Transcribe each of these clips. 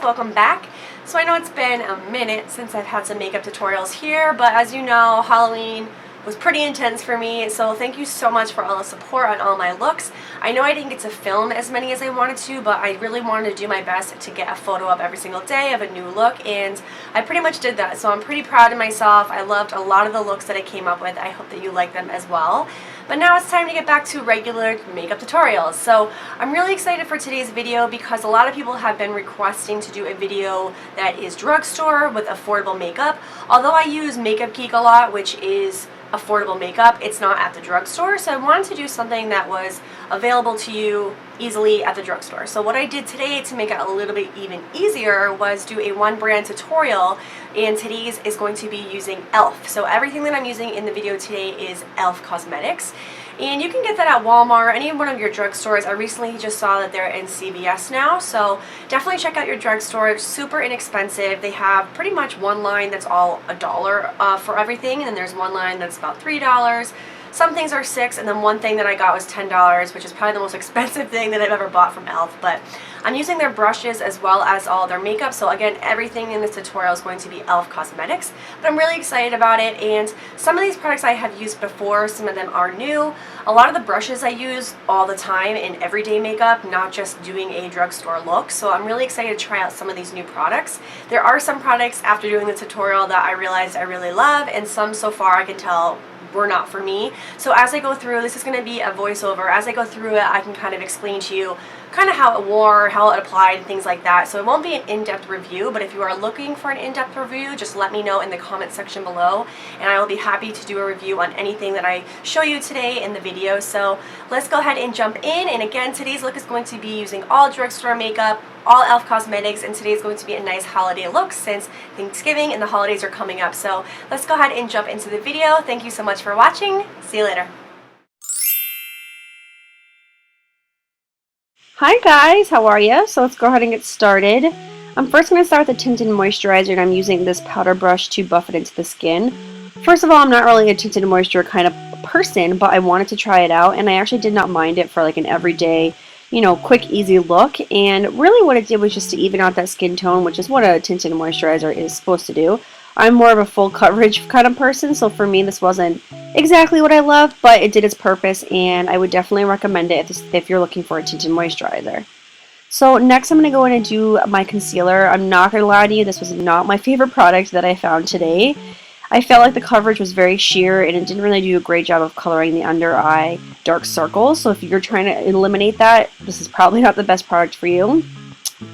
welcome back. So I know it's been a minute since I've had some makeup tutorials here, but as you know, Halloween was pretty intense for me, so thank you so much for all the support on all my looks. I know I didn't get to film as many as I wanted to, but I really wanted to do my best to get a photo up every single day of a new look, and I pretty much did that, so I'm pretty proud of myself. I loved a lot of the looks that I came up with. I hope that you like them as well. But now it's time to get back to regular makeup tutorials. So I'm really excited for today's video because a lot of people have been requesting to do a video that is drugstore with affordable makeup. Although I use Makeup Geek a lot, which is affordable makeup, it's not at the drugstore, so I wanted to do something that was available to you easily at the drugstore. So what I did today to make it a little bit even easier was do a one brand tutorial, and today's is going to be using e.l.f. So everything that I'm using in the video today is e.l.f. Cosmetics. And you can get that at Walmart, any one of your drugstores. I recently just saw that they're in CVS now, so definitely check out your drugstore. It's super inexpensive. They have pretty much one line that's all $1 for everything, and then there's one line that's about $3. Some things are $6, and then one thing that I got was $10, which is probably the most expensive thing that I've ever bought from e.l.f. But I'm using their brushes as well as all their makeup, so again, everything in this tutorial is going to be e.l.f. Cosmetics. But I'm really excited about it, and some of these products I have used before, some of them are new. A lot of the brushes I use all the time in everyday makeup, not just doing a drugstore look, so I'm really excited to try out some of these new products. There are some products after doing the tutorial that I realized I really love, and some so far I can tell were not for me. So as I go through, this is going to be a voiceover. As I go through it, I can kind of explain to you kind of how it wore, how it applied, and things like that. So it won't be an in-depth review, but if you are looking for an in-depth review, just let me know in the comment section below, and I will be happy to do a review on anything that I show you today in the video. So let's go ahead and jump in. And again, today's look is going to be using all drugstore makeup, all e.l.f. Cosmetics, and today's going to be a nice holiday look since Thanksgiving and the holidays are coming up. So let's go ahead and jump into the video. Thank you so much for watching. See you later. Hi guys, how are you? So let's go ahead and get started. I'm first going to start with the Tinted Moisturizer, and I'm using this powder brush to buff it into the skin. First of all, I'm not really a tinted moisture kind of person, but I wanted to try it out, and I actually did not mind it for like an everyday, you know, quick, easy look. And really what it did was just to even out that skin tone, which is what a tinted moisturizer is supposed to do. I'm more of a full coverage kind of person, so for me this wasn't exactly what I love, but it did its purpose, and I would definitely recommend it if you're looking for a tinted moisturizer. So next I'm going to go in and do my concealer. I'm not going to lie to you, this was not my favorite product that I found today. I felt like the coverage was very sheer, and it didn't really do a great job of coloring the under eye dark circles, so if you're trying to eliminate that, this is probably not the best product for you.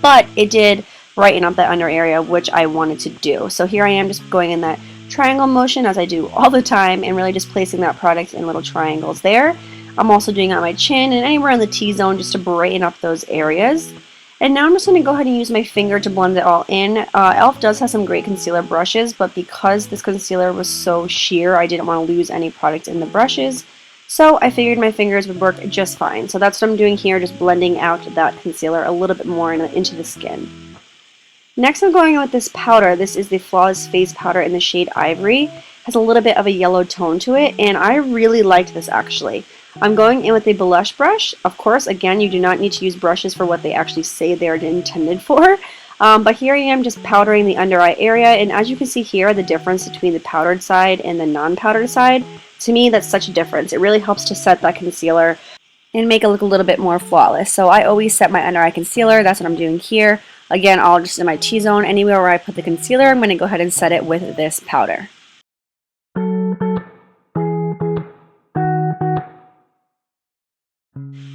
But it did brighten up that under area, which I wanted to do. So here I am just going in that triangle motion as I do all the time, and really just placing that product in little triangles there. I'm also doing it on my chin and anywhere in the T-zone just to brighten up those areas. And now I'm just going to go ahead and use my finger to blend it all in. e.l.f. does have some great concealer brushes, but because this concealer was so sheer, I didn't want to lose any product in the brushes. So I figured my fingers would work just fine. So that's what I'm doing here, just blending out that concealer a little bit more into the skin. Next I'm going in with this powder. This is the Flawless Face Powder in the shade Ivory. It has a little bit of a yellow tone to it, and I really liked this actually. I'm going in with a blush brush. Of course, again, you do not need to use brushes for what they actually say they're intended for. But here I am just powdering the under eye area, and as you can see here, the difference between the powdered side and the non-powdered side, to me that's such a difference. It really helps to set that concealer and make it look a little bit more flawless. So I always set my under eye concealer. That's what I'm doing here. Again, I'll just in my T-zone, anywhere where I put the concealer, I'm going to go ahead and set it with this powder.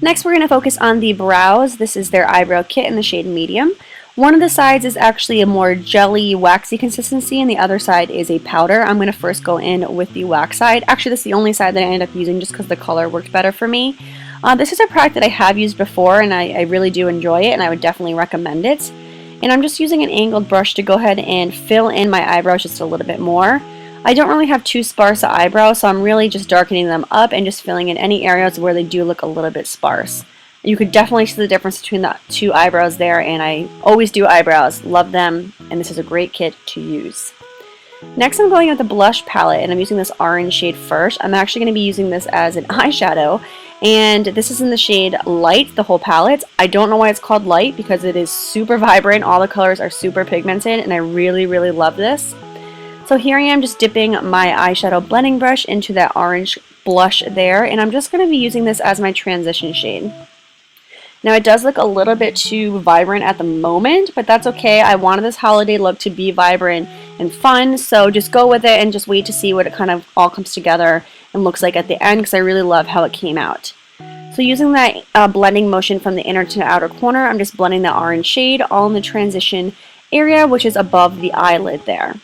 Next, we're going to focus on the brows. This is their eyebrow kit in the shade Medium. One of the sides is actually a more jelly, waxy consistency, and the other side is a powder. I'm going to first go in with the wax side. Actually, this is the only side that I end up using just because the color worked better for me. This is a product that I have used before, and I really do enjoy it, and I would definitely recommend it. And I'm just using an angled brush to go ahead and fill in my eyebrows just a little bit more. I don't really have too sparse eyebrows, so I'm really just darkening them up and just filling in any areas where they do look a little bit sparse. You could definitely see the difference between the two eyebrows there, and I always do eyebrows. Love them, and this is a great kit to use. Next I'm going with the blush palette, and I'm using this orange shade first. I'm actually going to be using this as an eyeshadow, And this is in the shade Light, the whole palette. I don't know why it's called Light because it is super vibrant. All the colors are super pigmented and I really, really love this. So here I am just dipping my eyeshadow blending brush into that orange blush there, and I'm just going to be using this as my transition shade. Now it does look a little bit too vibrant at the moment, but that's okay. I wanted this holiday look to be vibrant and fun, so just go with it and just wait to see what it kind of all comes together and looks like at the end, because I really love how it came out. So using that blending motion from the inner to outer corner, I'm just blending the orange shade all in the transition area, which is above the eyelid there.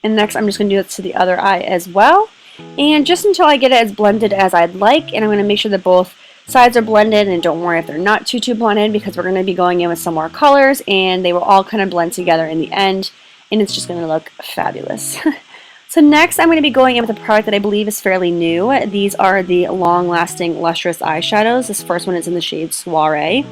And next I'm just going to do this to the other eye as well. And just until I get it as blended as I'd like, and I'm going to make sure that both sides are blended, and don't worry if they're not too blended because we're going to be going in with some more colors and they will all kind of blend together in the end and it's just going to look fabulous. So next I'm going to be going in with a product that I believe is fairly new. These are the long-lasting Lustrous eyeshadows. This first one is in the shade Soiree.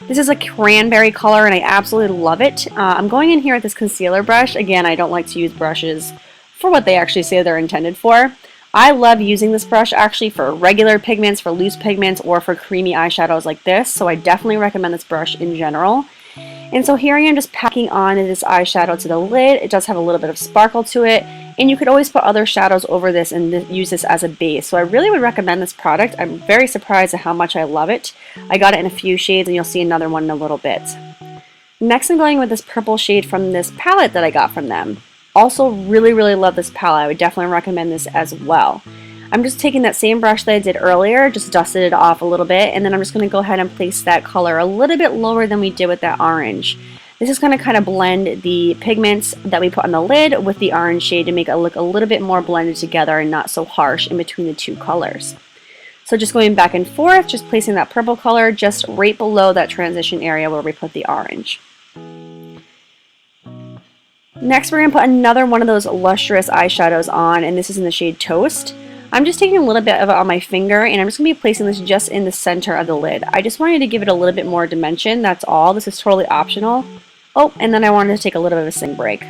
This is a cranberry color and I absolutely love it. I'm going in here with this concealer brush. Again, I don't like to use brushes for what they actually say they're intended for. I love using this brush actually for regular pigments, for loose pigments, or for creamy eyeshadows like this, so I definitely recommend this brush in general. And so here I am just packing on this eyeshadow to the lid. It does have a little bit of sparkle to it, and you could always put other shadows over this and use this as a base. So I really would recommend this product. I'm very surprised at how much I love it. I got it in a few shades, and you'll see another one in a little bit. Next I'm going with this purple shade from this palette that I got from them. Also really, really love this palette. I would definitely recommend this as well. I'm just taking that same brush that I did earlier, just dusted it off a little bit, and then I'm just going to go ahead and place that color a little bit lower than we did with that orange. This is going to kind of blend the pigments that we put on the lid with the orange shade to make it look a little bit more blended together and not so harsh in between the two colors. So just going back and forth, just placing that purple color just right below that transition area where we put the orange. Next, we're going to put another one of those Lustrous eyeshadows on, and this is in the shade Toast. I'm just taking a little bit of it on my finger, and I'm just going to be placing this just in the center of the lid. I just wanted to give it a little bit more dimension, that's all. This is totally optional. Oh, and then I wanted to take a little bit of a sing break.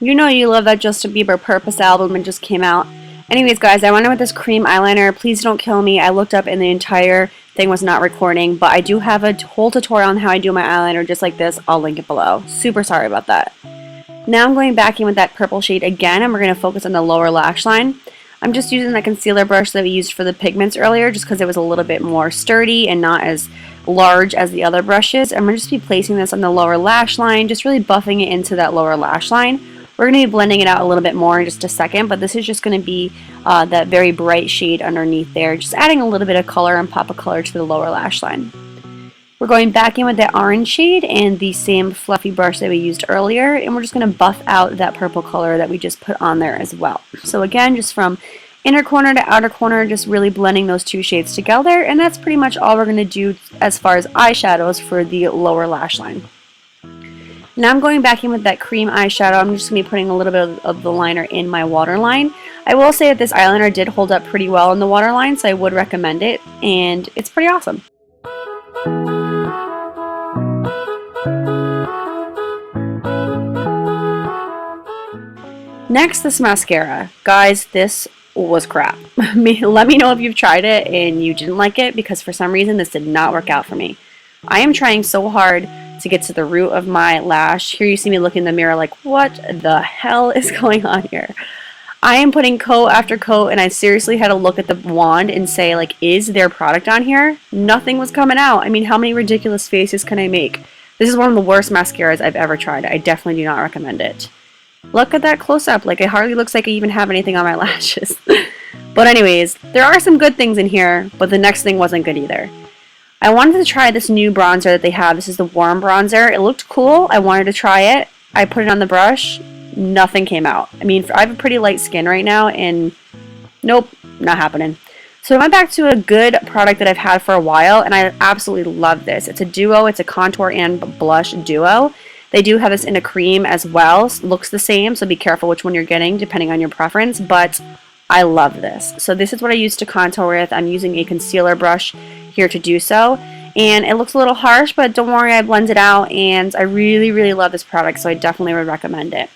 You know you love that Justin Bieber Purpose album and just came out. Anyways, guys, I went in with this cream eyeliner. Please don't kill me. I looked up and the entire thing was not recording, but I do have a whole tutorial on how I do my eyeliner just like this. I'll link it below. Super sorry about that. Now I'm going back in with that purple shade again, and we're going to focus on the lower lash line. I'm just using that concealer brush that we used for the pigments earlier just because it was a little bit more sturdy and not as large as the other brushes. I'm going to just be placing this on the lower lash line, just really buffing it into that lower lash line. We're going to be blending it out a little bit more in just a second, but this is just going to be that very bright shade underneath there, just adding a little bit of color and pop of color to the lower lash line. We're going back in with that orange shade and the same fluffy brush that we used earlier, and we're just going to buff out that purple color that we just put on there as well. So again, just from inner corner to outer corner, just really blending those two shades together, and that's pretty much all we're going to do as far as eyeshadows for the lower lash line. Now I'm going back in with that cream eyeshadow. I'm just going to be putting a little bit of the liner in my waterline. I will say that this eyeliner did hold up pretty well in the waterline, so I would recommend it, and it's pretty awesome. Next, this mascara. Guys, this was crap. Let me know if you've tried it and you didn't like it, because for some reason this did not work out for me. I am trying so hard to get to the root of my lash. Here you see me look in the mirror like, what the hell is going on here? I am putting coat after coat, and I seriously had to look at the wand and say, like, is there product on here? Nothing was coming out. I mean, how many ridiculous faces can I make? This is one of the worst mascaras I've ever tried. I definitely do not recommend it. Look at that close-up. Like, it hardly looks like I even have anything on my lashes. But anyways, there are some good things in here, but the next thing wasn't good either. I wanted to try this new bronzer that they have. This is the Warm Bronzer. It looked cool. I wanted to try it. I put it on the brush. Nothing came out. I mean, I have a pretty light skin right now, and nope, not happening. So I went back to a good product that I've had for a while, and I absolutely love this. It's a duo. It's a contour and blush duo. They do have this in a cream as well. Looks the same, so be careful which one you're getting depending on your preference, but I love this. So this is what I use to contour with. I'm using a concealer brush here to do so. And it looks a little harsh, but don't worry, I blended it out, and I really, really love this product, so I definitely would recommend it.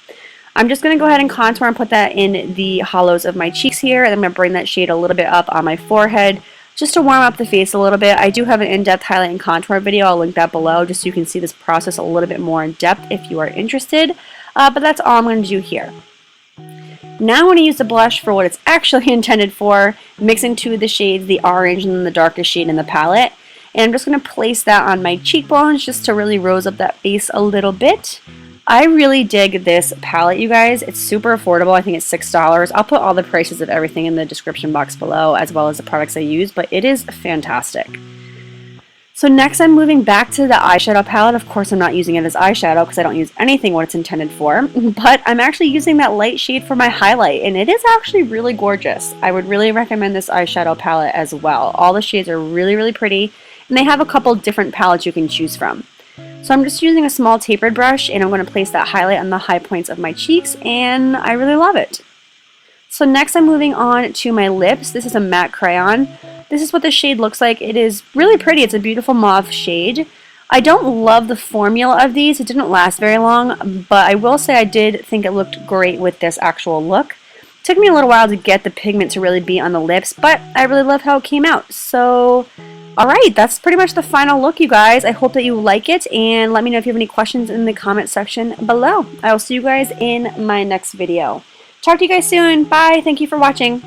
I'm just going to go ahead and contour and put that in the hollows of my cheeks here, and I'm going to bring that shade a little bit up on my forehead just to warm up the face a little bit. I do have an in-depth highlight and contour video. I'll link that below just so you can see this process a little bit more in depth if you are interested. But that's all I'm going to do here. Now I'm going to use the blush for what it's actually intended for, mixing two of the shades, the orange and the darkest shade in the palette. And I'm just going to place that on my cheekbones just to really rose up that face a little bit. I really dig this palette, you guys. It's super affordable. I think it's $6. I'll put all the prices of everything in the description box below, as well as the products I use, but it is fantastic. So next I'm moving back to the eyeshadow palette. Of course I'm not using it as eyeshadow because I don't use anything what it's intended for, but I'm actually using that light shade for my highlight, and it is actually really gorgeous. I would really recommend this eyeshadow palette as well. All the shades are really, really pretty, and they have a couple different palettes you can choose from. So I'm just using a small tapered brush, and I'm going to place that highlight on the high points of my cheeks, and I really love it. So next I'm moving on to my lips. This is a matte crayon. This is what the shade looks like. It is really pretty. It's a beautiful mauve shade. I don't love the formula of these. It didn't last very long, but I will say I did think it looked great with this actual look. It took me a little while to get the pigment to really be on the lips, but I really love how it came out. So, alright, that's pretty much the final look, you guys. I hope that you like it, and let me know if you have any questions in the comment section below. I will see you guys in my next video. Talk to you guys soon. Bye. Thank you for watching.